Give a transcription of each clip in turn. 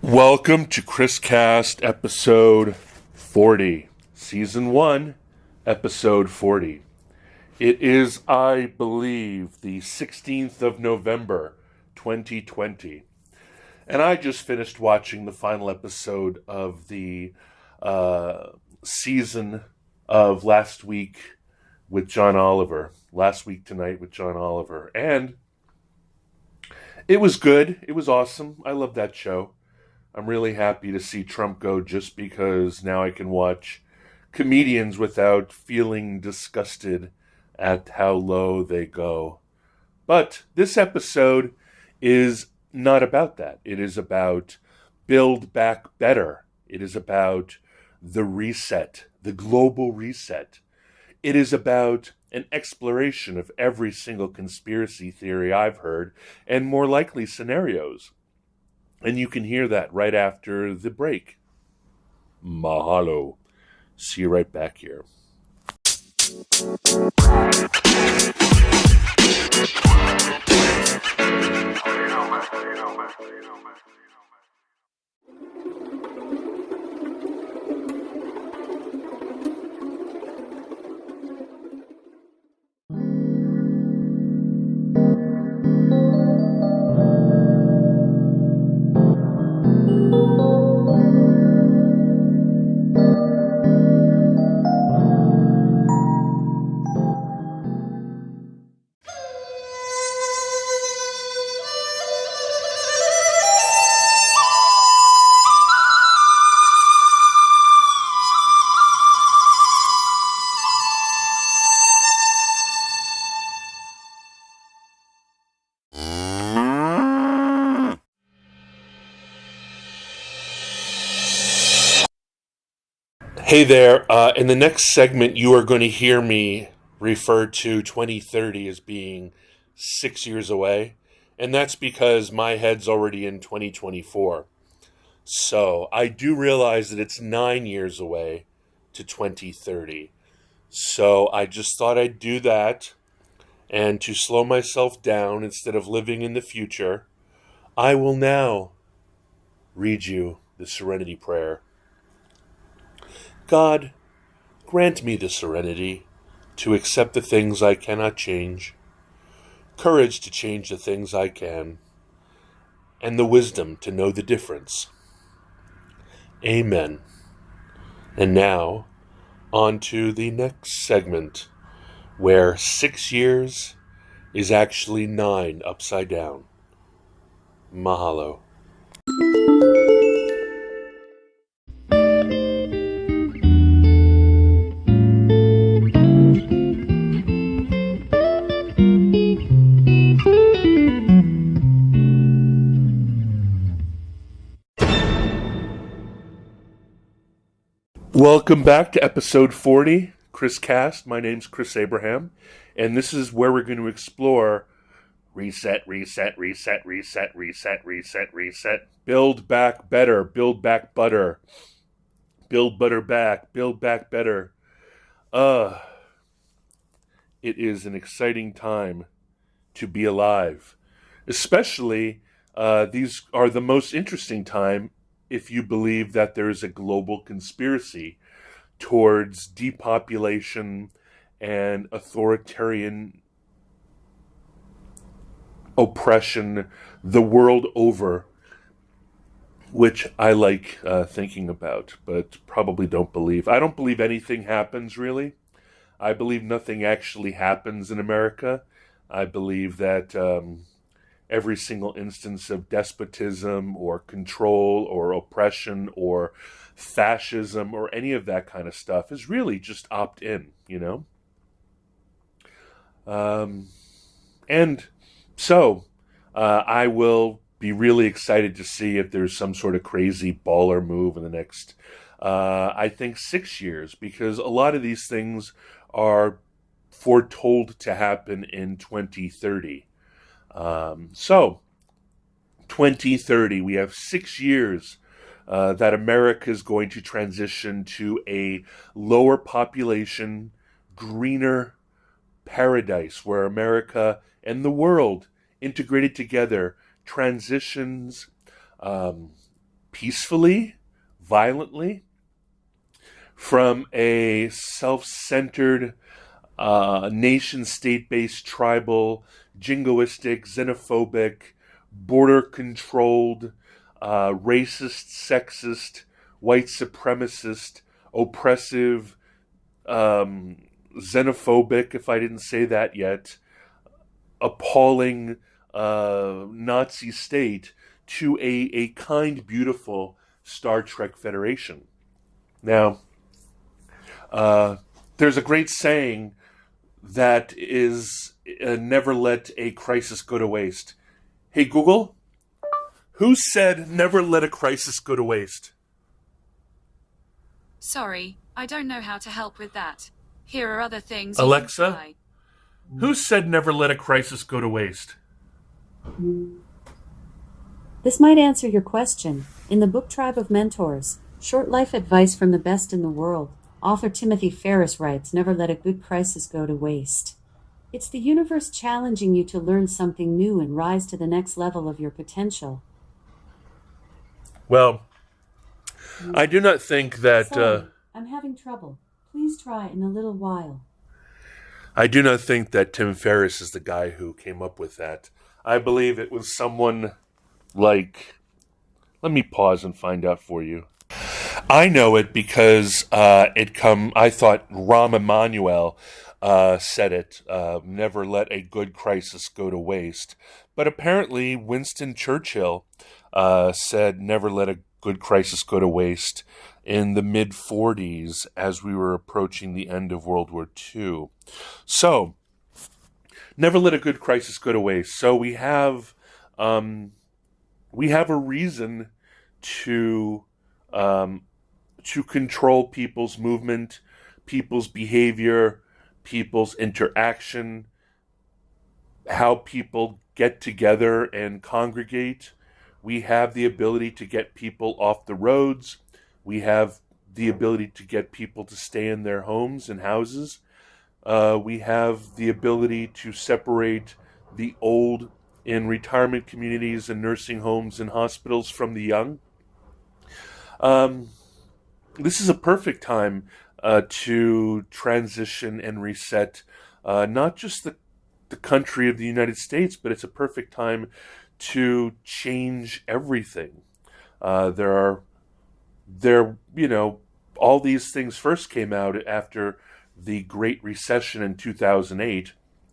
Welcome to Chris Cast episode 40, season 1, episode 40. It is, I believe, the 16th of November, 2020. And I just finished watching the final episode of the season of Last Week with John Oliver. Last Week Tonight with John Oliver. And it was good. It was awesome. I love that show. I'm really happy to see Trump go just because now I can watch comedians without feeling disgusted at how low they go. But this episode is not about that. It is about Build Back Better. It is about the reset, the global reset. It is about an exploration of every single conspiracy theory I've heard and more likely scenarios. And you can hear that right after the break. Mahalo. See you right back here. Hey there, in the next segment you are going to hear me refer to 2030 as being 6 years away, and that's because my head's already in 2024. So I do realize that it's 9 years away to 2030. So I just thought I'd do that, and to slow myself down instead of living in the future, I will now read you the Serenity Prayer. God, grant me the serenity to accept the things I cannot change, courage to change the things I can, and the wisdom to know the difference. Amen. And now, on to the next segment, where 6 years is actually 9 upside down. Mahalo. Welcome back to episode 40, Chris Cast. My name's Chris Abraham, and this is where we're going to explore reset, reset, reset, reset, reset, reset, reset, build back better, build back butter, build butter back, build back better. It is an exciting time to be alive, especially these are the most interesting time if you believe that there is a global conspiracy towards depopulation and authoritarian oppression the world over, which I like thinking about, but probably don't believe. I don't believe anything happens, really. I believe nothing actually happens in America. I believe that every single instance of despotism or control or oppression or fascism or any of that kind of stuff is really just opt-in, you know? And so I will be really excited to see if there's some sort of crazy baller move in the next, I think, 6 years, because a lot of these things are foretold to happen in 2030. So, 2030, we have 6 years that America is going to transition to a lower population, greener paradise where America and the world integrated together, transitions peacefully, violently, from a self-centered, nation-state-based, tribal, jingoistic, xenophobic, border-controlled, racist, sexist, white supremacist, oppressive, xenophobic, if I didn't say that yet, appalling Nazi state to a kind, beautiful Star Trek Federation. Now, there's a great saying that is never let a crisis go to waste. Hey, Google, who said never let a crisis go to waste? Sorry, I don't know how to help with that. Here are other things. Alexa, who said never let a crisis go to waste? This might answer your question. In the book Tribe of Mentors, Short Life Advice from the Best in the World, author Timothy Ferriss writes, never let a good crisis go to waste. It's the universe challenging you to learn something new and rise to the next level of your potential. Well, I do not think that... Sorry, I'm having trouble. Please try in a little while. I do not think that Tim Ferriss is the guy who came up with that. I believe it was someone like... Let me pause and find out for you. I know it because I thought Rahm Emanuel said it, never let a good crisis go to waste. But apparently Winston Churchill said never let a good crisis go to waste in the mid-40s as we were approaching the end of World War II. So, never let a good crisis go to waste. So we have a reason to control people's movement, people's behavior, people's interaction, how people get together and congregate. We have the ability to get people off the roads. We have the ability to get people to stay in their homes and houses. We have the ability to separate the old in retirement communities and nursing homes and hospitals from the young. This is a perfect time to transition and reset not just the country of the United States, but it's a perfect time to change everything. All these things first came out after the Great Recession in 2008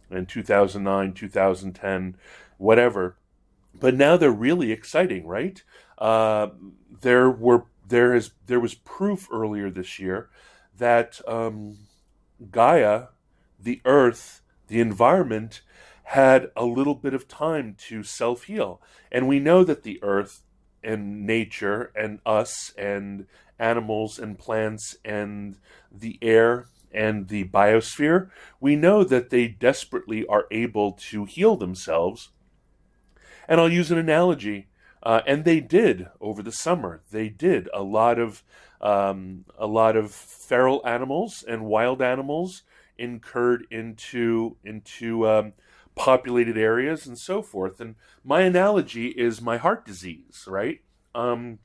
and 2009, 2010, whatever. But now they're really exciting, right? There was proof earlier this year that Gaia, the Earth, the environment, had a little bit of time to self-heal. And we know that the Earth and nature and us and animals and plants and the air and the biosphere, we know that they desperately are able to heal themselves. And I'll use an analogy. And they did over the summer. They did a lot of feral animals and wild animals incurred into populated areas and so forth. And my analogy is my heart disease, right? I'm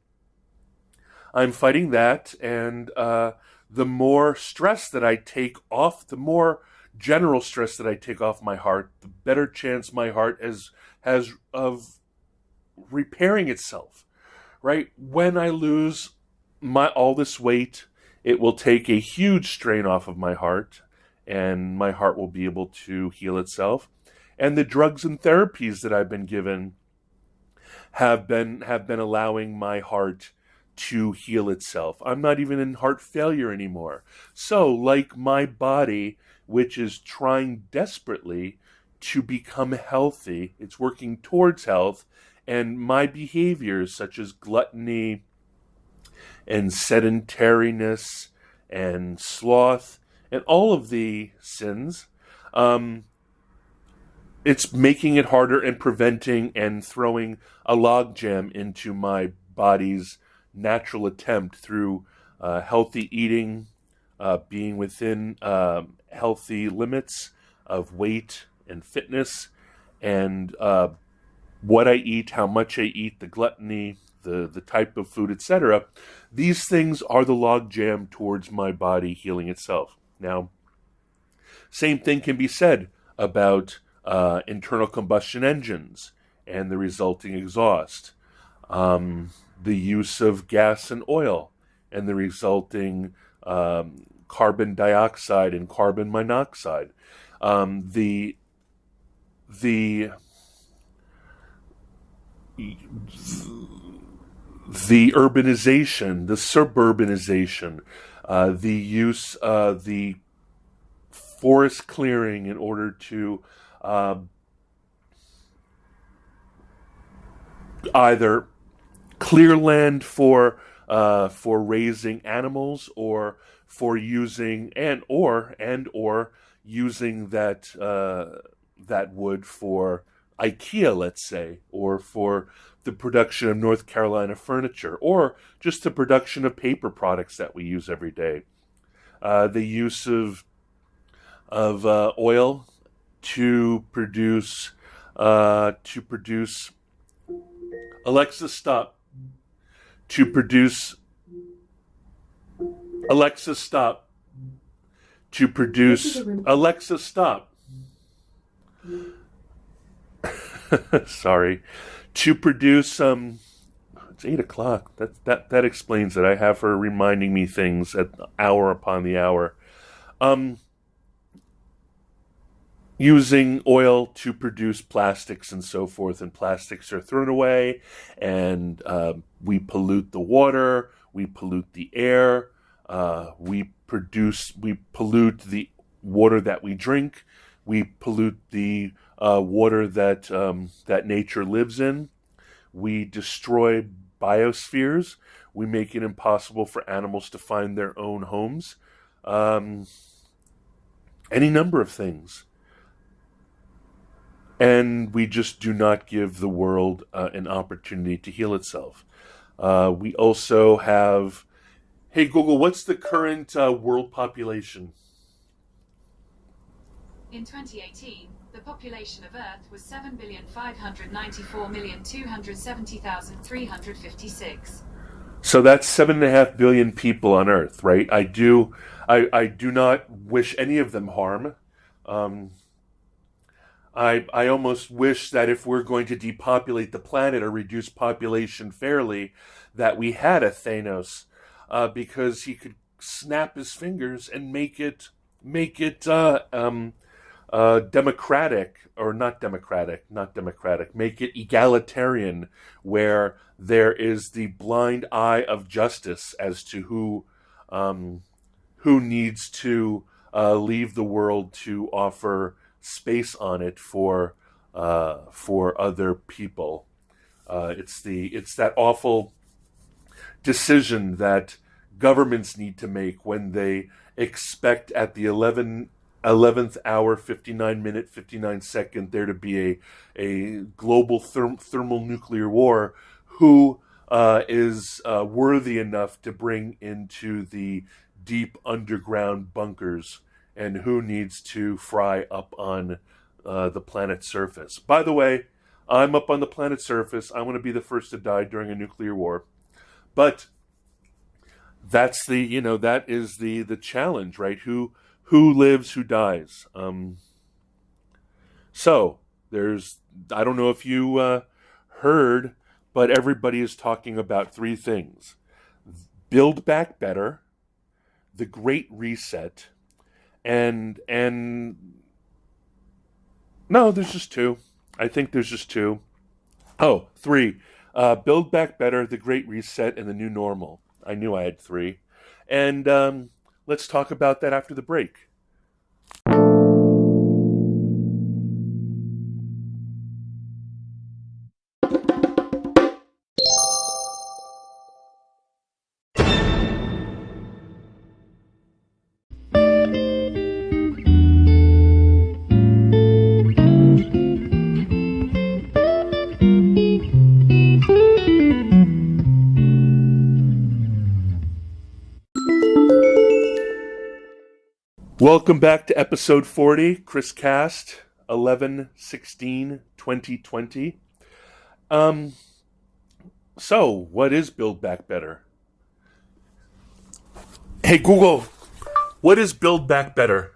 fighting that, and the more stress that I take off, the more general stress that I take off my heart, the better chance my heart has of repairing itself, right? When I lose all this weight, it will take a huge strain off of my heart, and my heart will be able to heal itself. And the drugs and therapies that I've been given have been allowing my heart to heal itself. I'm not even in heart failure anymore. So, like my body, which is trying desperately to become healthy, it's working towards health, and my behaviors such as gluttony and sedentariness and sloth and all of the sins, it's making it harder and preventing and throwing a logjam into my body's natural attempt through healthy eating, being within healthy limits of weight and fitness, and what I eat, how much I eat, the gluttony, the type of food, etc. These things are the logjam towards my body healing itself. Now, same thing can be said about internal combustion engines and the resulting exhaust, the use of gas and oil and the resulting carbon dioxide and carbon monoxide, the urbanization, the suburbanization, the use of the forest clearing in order to either clear land for raising animals or for using or using that wood for IKEA, let's say, or for the production of North Carolina furniture, or just the production of paper products that we use every day. The use of oil to produce Alexa, stop. To produce Alexa, stop. To produce Alexa, stop. Sorry. To produce it's 8:00. That explains it. I have her reminding me things at hour upon the hour. Using oil to produce plastics and so forth, and plastics are thrown away, and we pollute the water, we pollute the air, we pollute the water that we drink, we pollute the water that nature lives in, we destroy biospheres, we make it impossible for animals to find their own homes, any number of things. And we just do not give the world an opportunity to heal itself. We also have, hey Google, what's the current world population? In 2018, the population of Earth was 7,594,270,356. So that's 7.5 billion people on Earth, right? I do not wish any of them harm. I almost wish that if we're going to depopulate the planet or reduce population fairly, that we had a Thanos, because he could snap his fingers and make it democratic, or not democratic, make it egalitarian, where there is the blind eye of justice as to who needs to leave the world to offer space on it for other people. It's that awful decision that governments need to make when they expect at the 11th hour, 59 minute, 59 second, there to be a global thermonuclear war. Who is worthy enough to bring into the deep underground bunkers, and who needs to fry up on the planet's surface? By the way, I'm up on the planet's surface. I want to be the first to die during a nuclear war. But that's that is the challenge, right? Who lives, who dies? So there's, I don't know if you heard, but everybody is talking about three things: Build Back Better, the Great Reset, and no, there's just two. I think there's just two. Oh, three. Build Back Better, the Great Reset, and the New Normal. I knew I had three. And let's talk about that after the break. Welcome back to episode 40, Chris Cast, 11/16/2020. Um, so, what is Build Back Better? Hey, Google, what is Build Back Better?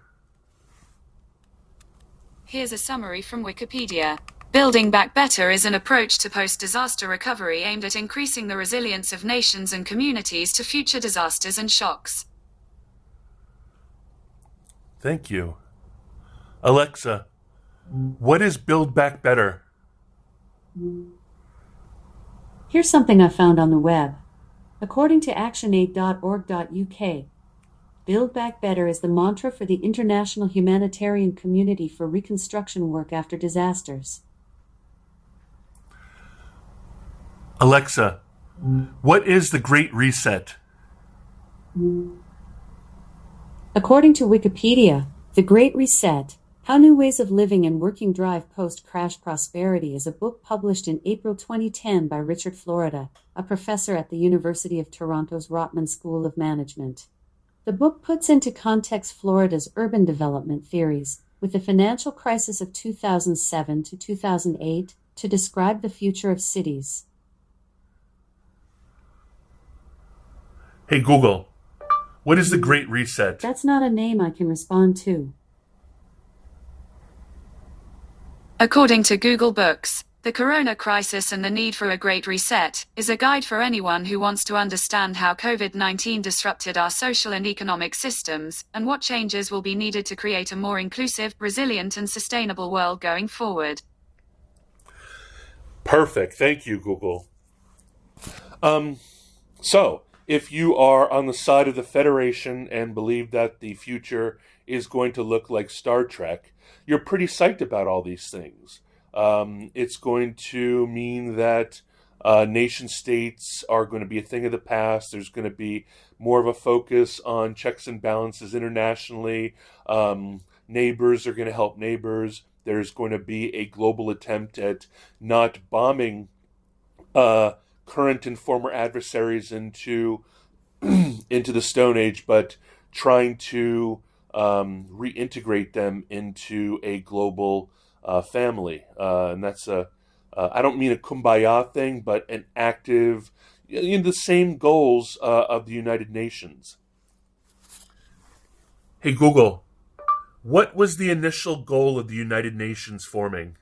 Here's a summary from Wikipedia. Building Back Better is an approach to post-disaster recovery aimed at increasing the resilience of nations and communities to future disasters and shocks. Thank you. Alexa, what is Build Back Better? Here's something I found on the web. According to actionaid.org.uk, Build Back Better is the mantra for the international humanitarian community for reconstruction work after disasters. Alexa, what is the Great Reset? According to Wikipedia, The Great Reset, How New Ways of Living and Working Drive Post-Crash Prosperity is a book published in April 2010 by Richard Florida, a professor at the University of Toronto's Rotman School of Management. The book puts into context Florida's urban development theories, with the financial crisis of 2007 to 2008, to describe the future of cities. Hey Google, what is the Great Reset? That's not a name I can respond to. According to Google Books, The Corona Crisis and the Need for a Great Reset is a guide for anyone who wants to understand how COVID-19 disrupted our social and economic systems, and what changes will be needed to create a more inclusive, resilient, and sustainable world going forward. Perfect. Thank you, Google. So, if you are on the side of the Federation and believe that the future is going to look like Star Trek, you're pretty psyched about all these things. It's going to mean that nation states are going to be a thing of the past. There's going to be more of a focus on checks and balances internationally. Neighbors are going to help neighbors. There's going to be a global attempt at not bombing current and former adversaries into the Stone Age, but trying to reintegrate them into a global family. And that's I don't mean a kumbaya thing, but an active, in the same goals of the United Nations. Hey Google, what was the initial goal of the United Nations forming?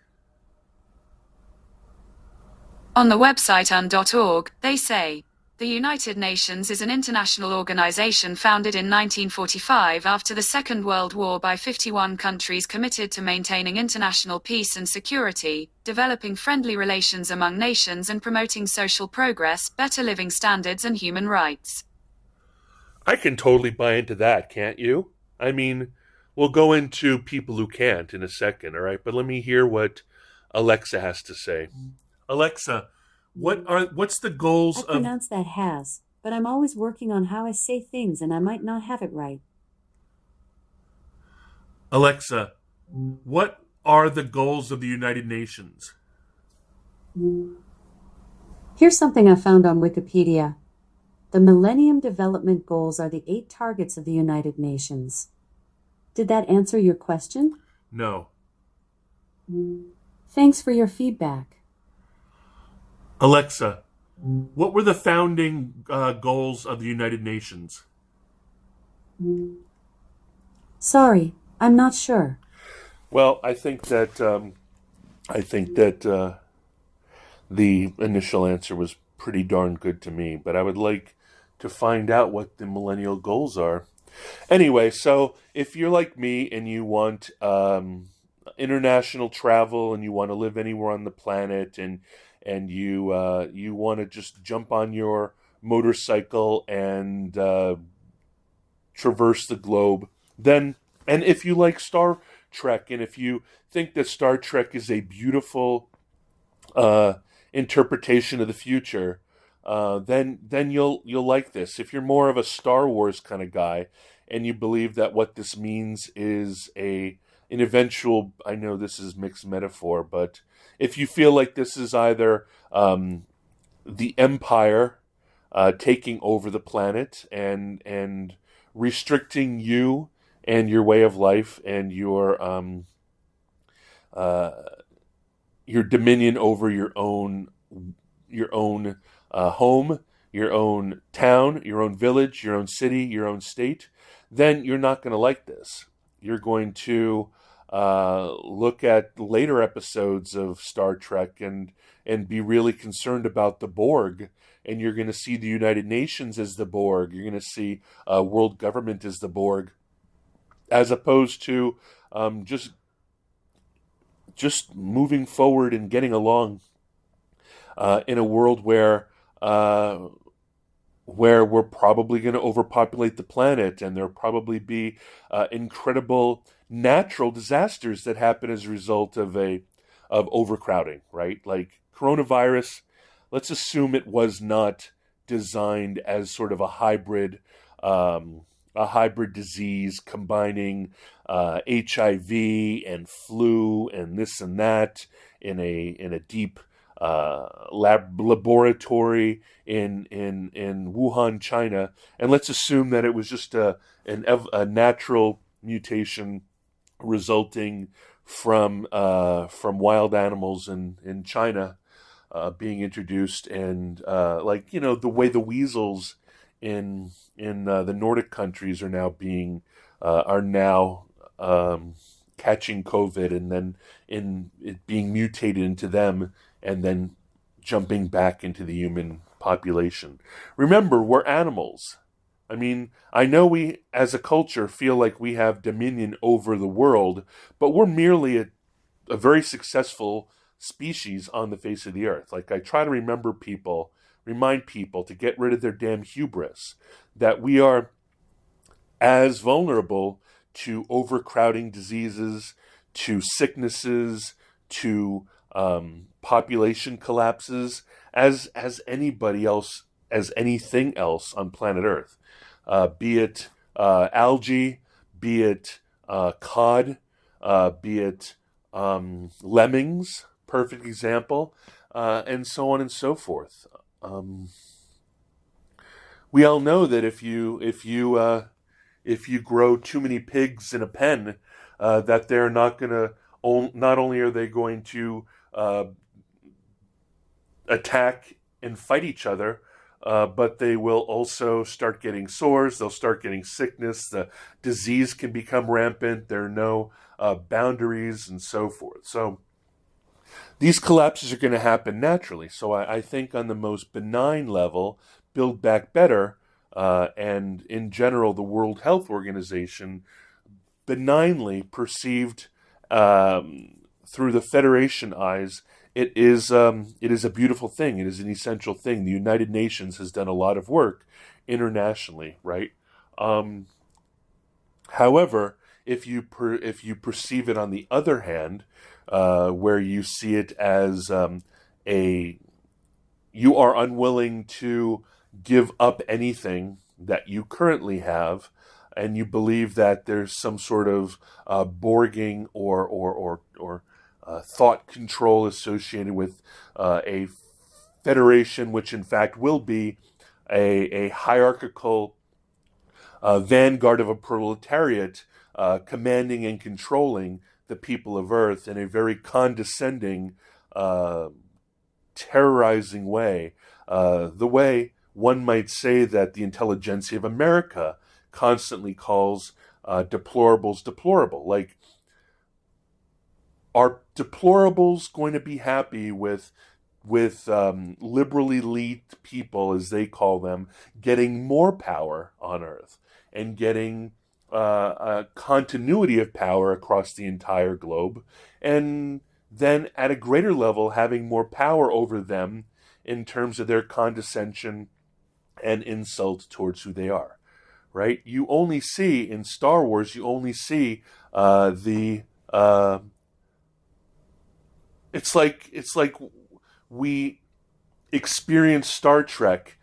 On the website UN.org, they say, the United Nations is an international organization founded in 1945 after the Second World War by 51 countries committed to maintaining international peace and security, developing friendly relations among nations and promoting social progress, better living standards and human rights. I can totally buy into that, can't you? I mean, we'll go into people who can't in a second, all right? But let me hear what Alexa has to say. Alexa, what's the goals I pronounce that has, but I'm always working on how I say things and I might not have it right. Alexa, what are the goals of the United Nations? Here's something I found on Wikipedia. The Millennium Development Goals are the 8 targets of the United Nations. Did that answer your question? No. Thanks for your feedback. Alexa, what were the founding goals of the United Nations? Sorry, I'm not sure. Well, I think that the initial answer was pretty darn good to me, but I would like to find out what the millennial goals are. Anyway, so if you're like me and you want international travel and you want to live anywhere on the planet and you want to just jump on your motorcycle and traverse the globe, then, and if you like Star Trek and if you think that Star Trek is a beautiful interpretation of the future, then you'll like this. If you're more of a Star Wars kind of guy and you believe that what this means is an eventual, I know this is mixed metaphor, but if you feel like this is either the Empire taking over the planet and restricting you and your way of life and your dominion over your own home, your own town, your own village, your own city, your own state, then you're not going to like this. You're going to look at later episodes of Star Trek and be really concerned about the Borg. And you're going to see the United Nations as the Borg. You're going to see world government as the Borg, as opposed to just moving forward and getting along in a world where we're probably going to overpopulate the planet, and there'll probably be incredible natural disasters that happen as a result of overcrowding, right? Like coronavirus. Let's assume it was not designed as sort of a hybrid disease combining HIV and flu and this and that in a deep laboratory in Wuhan, China, and let's assume that it was just a natural mutation resulting from wild animals in China being introduced, and the way the weasels in the Nordic countries are now catching COVID, and then in it being mutated into them, and then jumping back into the human population. Remember, we're animals. I mean, I know we, as a culture, feel like we have dominion over the world, but we're merely a very successful species on the face of the earth. Like, I try to remind people to get rid of their damn hubris, that we are as vulnerable to overcrowding diseases, to sicknesses, to population collapses as anybody else, as anything else on planet Earth. Be it algae, be it cod, be it lemmings, perfect example, and so on and so forth. We all know that if you grow too many pigs in a pen, that they're not gonna. Not only are they going to attack and fight each other, but they will also start getting sores. They'll start getting sickness. The disease can become rampant. There are no boundaries and so forth. So these collapses are going to happen naturally. So I think on the most benign level, Build Back Better, and in general the World Health Organization, benignly perceived through the Federation eyes, it is a beautiful thing. It is an essential thing. The United Nations has done a lot of work internationally, right? However, if you perceive it on the other hand, where you see it as you are unwilling to give up anything that you currently have, and you believe that there's some sort of Borging or thought control associated with a federation, which in fact will be a hierarchical vanguard of a proletariat commanding and controlling the people of Earth in a very condescending, terrorizing way. The way one might say that the intelligentsia of America constantly calls deplorables deplorable. Like, are deplorables going to be happy with liberal elite people, as they call them, getting more power on Earth and getting a continuity of power across the entire globe, and then at a greater level having more power over them in terms of their condescension and insult towards who they are, right? You only see in Star Wars, it's like we experience Star Trek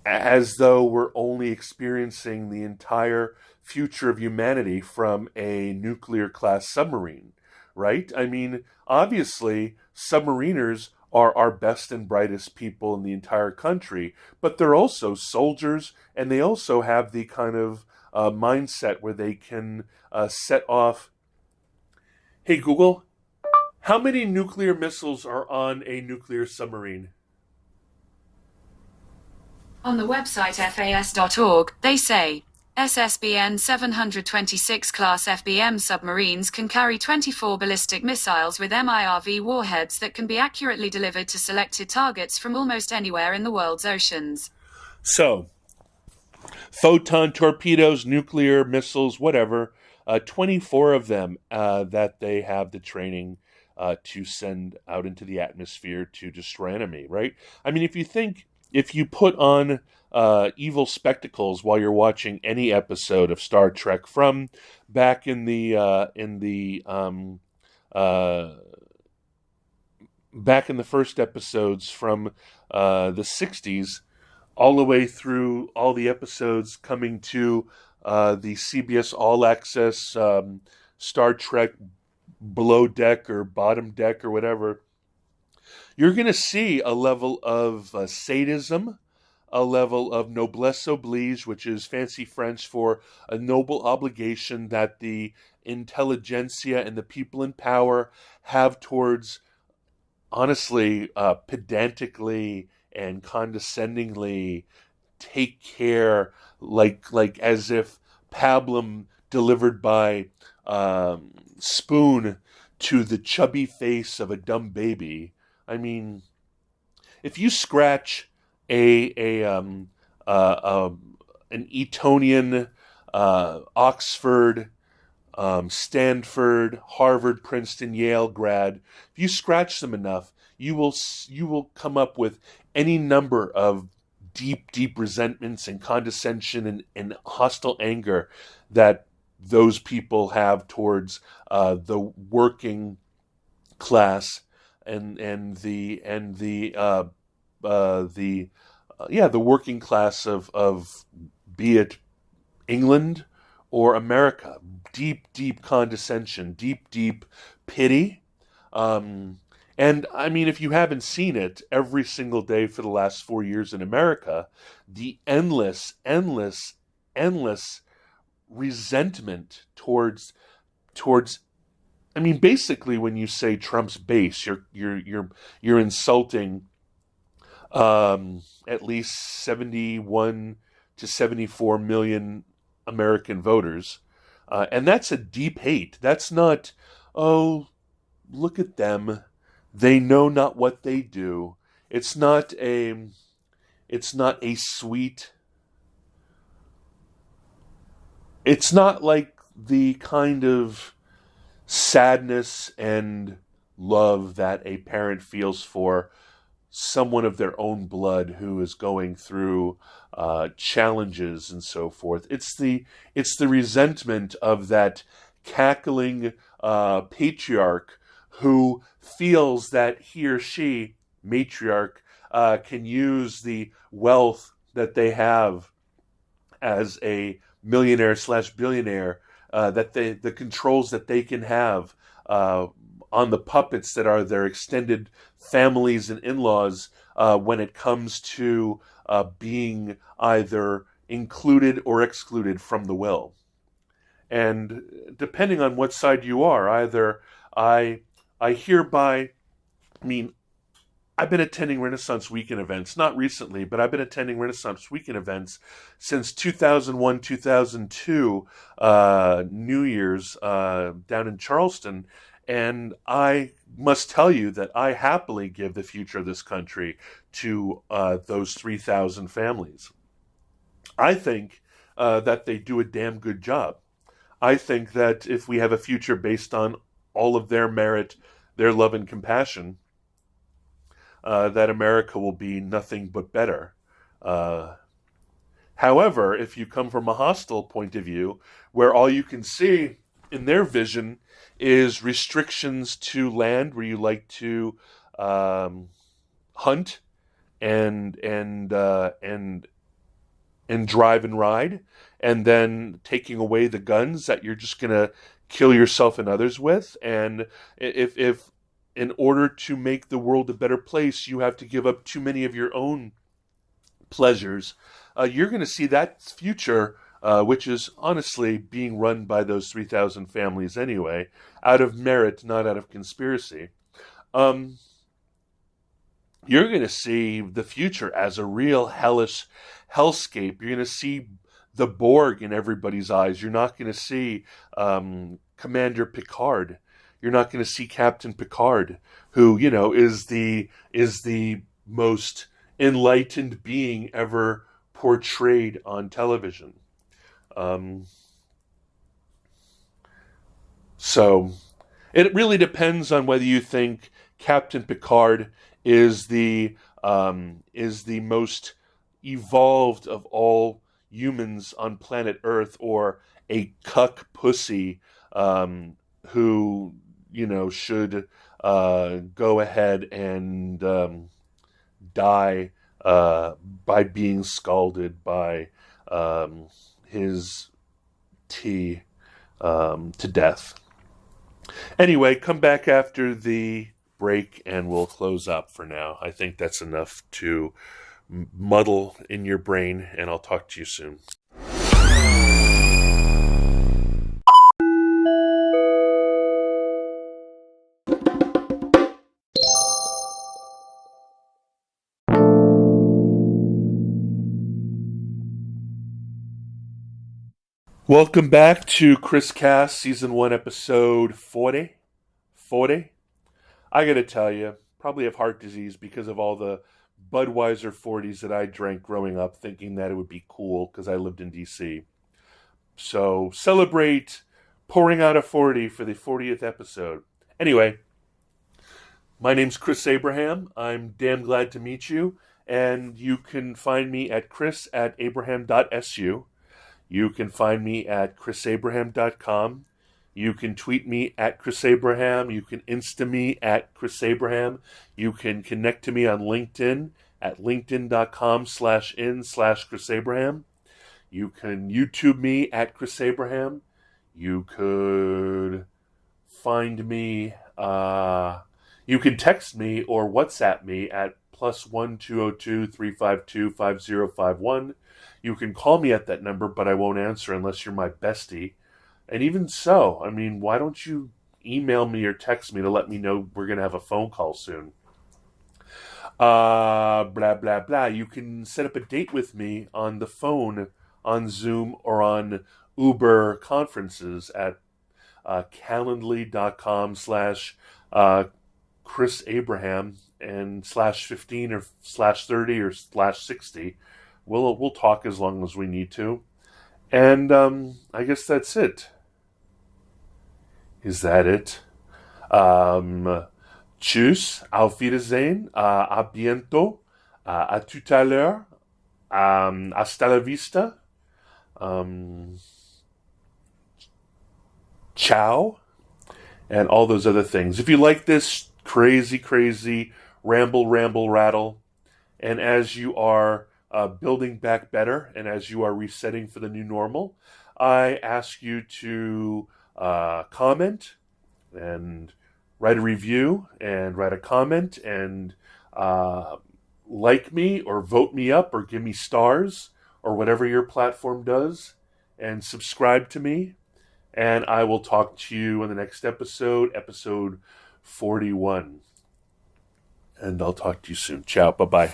as though we're only experiencing the entire future of humanity from a nuclear class submarine, right? I mean, obviously, submariners are our best and brightest people in the entire country, but they're also soldiers, and they also have the kind of mindset where they can set off, hey Google, How many nuclear missiles are on a nuclear submarine? On the website fas.org, they say SSBN 726 class FBM submarines can carry 24 ballistic missiles with MIRV warheads that can be accurately delivered to selected targets from almost anywhere in the world's oceans. So, photon torpedoes, nuclear missiles, whatever, 24 of them that they have the training to send out into the atmosphere to destroy enemy, right? I mean, if you put on evil spectacles while you're watching any episode of Star Trek from back in the back in the first episodes from the 60s, all the way through all the episodes coming to the CBS All Access Star Trek Below Deck or Bottom Deck or whatever, you're going to see a level of sadism, a level of noblesse oblige, which is fancy French for a noble obligation that the intelligentsia and the people in power have towards, honestly, pedantically and condescendingly take care, like as if pablum delivered by spoon to the chubby face of a dumb baby. I mean, if you scratch an Etonian, Oxford, Stanford, Harvard, Princeton, Yale grad, if you scratch them enough, you will come up with any number of deep resentments and condescension and hostile anger that those people have towards the working class and the working class of be it England or America. Deep condescension, deep pity. And I mean, if you haven't seen it every single day for the last 4 years in America, the endless resentment towards. I mean, basically, when you say Trump's base, you're insulting at least 71 to 74 million American voters, and that's a deep hate. That's not, oh, look at them. They know not what they do. It's not a sweet. It's not like the kind of sadness and love that a parent feels for someone of their own blood who is going through challenges and so forth. It's the resentment of that cackling patriarch who feels that he or she, matriarch, can use the wealth that they have as a millionaire / billionaire, that the controls that they can have on the puppets that are their extended families and in-laws when it comes to being either included or excluded from the will. And depending on what side you are, either I hereby, I mean, I've been attending Renaissance Weekend events, not recently, but I've been attending Renaissance Weekend events since 2001, 2002, New Year's down in Charleston. And I must tell you that I happily give the future of this country to those 3,000 families. I think that they do a damn good job. I think that if we have a future based on all of their merit, their love and compassion, that America will be nothing but better. However, if you come from a hostile point of view, where all you can see in their vision is restrictions to land, where you like to hunt and drive and ride, and then taking away the guns that you're just going to kill yourself and others with. And if in order to make the world a better place, you have to give up too many of your own pleasures, you're going to see that future which is honestly being run by those 3,000 families anyway, out of merit, not out of conspiracy. Um, you're going to see the future as a real hellish hellscape. You're going to see the Borg in everybody's eyes. You're not going to see Commander Picard. You're not going to see Captain Picard, who is the most enlightened being ever portrayed on television. So it really depends on whether you think Captain Picard is the most evolved of all humans on planet Earth, or a cuck pussy who should go ahead and die by being scalded by his tea to death. Anyway, come back after the break and we'll close up for now. I think that's enough to muddle in your brain, and I'll talk to you soon. Welcome back to Chris Cast, Season 1, Episode 40. I gotta tell you, probably have heart disease because of all the Budweiser 40s that I drank growing up, thinking that it would be cool because I lived in D.C. So celebrate pouring out a 40 for the 40th episode. Anyway, my name's Chris Abraham. I'm damn glad to meet you. And you can find me at chris@abraham.su. You can find me at chrisabraham.com. You can tweet me at Chris Abraham. You can Insta me at Chris Abraham. You can connect to me on LinkedIn at linkedin.com/in/Chris Abraham. You can YouTube me at Chris Abraham. You could find me, you can text me or WhatsApp me at +1 202 352 5051. You can call me at that number, but I won't answer unless you're my bestie. And even so, I mean, why don't you email me or text me to let me know we're going to have a phone call soon? Blah, blah, blah. You can set up a date with me on the phone, on Zoom, or on Uber conferences at calendly.com/Chris Abraham and /15 or /30 or /60. We'll talk as long as we need to. And I guess that's it. Is that it? Tschüss, auf Wiedersehen, a bientôt, a tout à l'heure, hasta la vista, ciao, and all those other things. If you like this crazy ramble, rattle, and as you are building back better, and as you are resetting for the new normal, I ask you to comment and write a review and write a comment and like me or vote me up or give me stars or whatever your platform does, and subscribe to me. And I will talk to you in the next episode, episode 41. And I'll talk to you soon. Ciao. Bye-bye.